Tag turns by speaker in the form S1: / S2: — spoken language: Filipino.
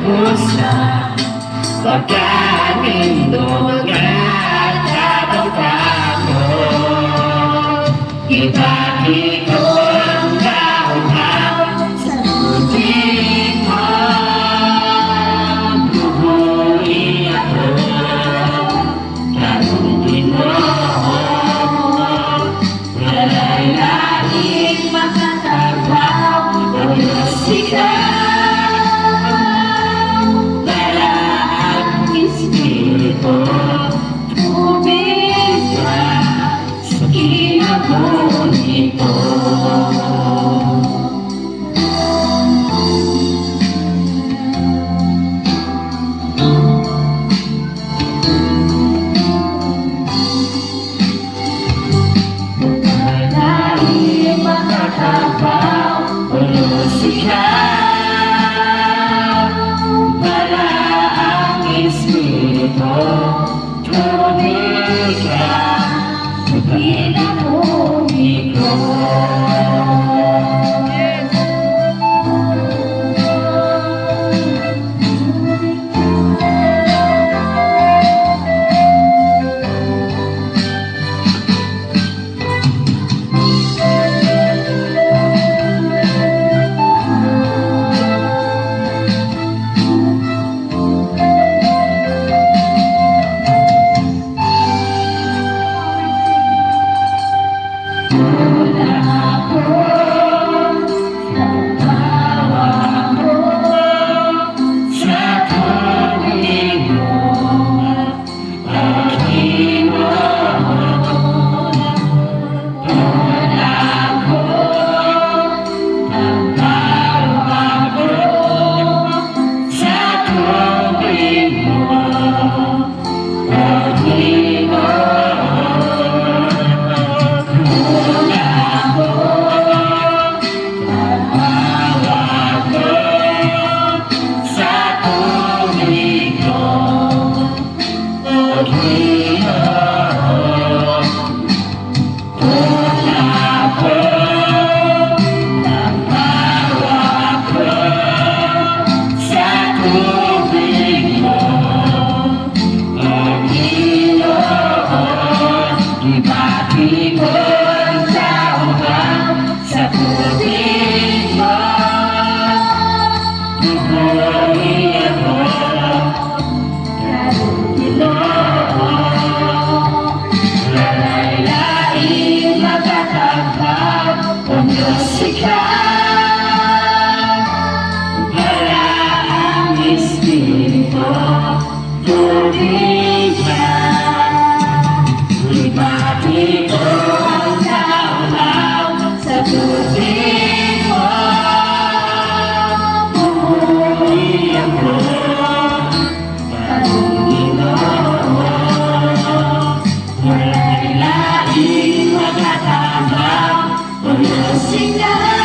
S1: pusa pagkat nindog at habang kamo ibagi ko ang kauhaw sa puting mo bubuhi ako karungin mo wala'y laging makatabaw o Diyos ikaw tubig ka sa kinabuni ko. Wala'y makatabaw o Diyos ikaw wala ang Espiritu tubig ka sa kinabuni ko. Ibagi ko ang kauhaw sa tubig mo bubuhi ako karungin mo wala'y laing makatabaw o Diyos ikaw wala ang Espiritu tubig ka ibagi ko ang kauhaw sa tubig mo bubuhi ako karungin mo wala'y laing makatabaw o Diyos ikaw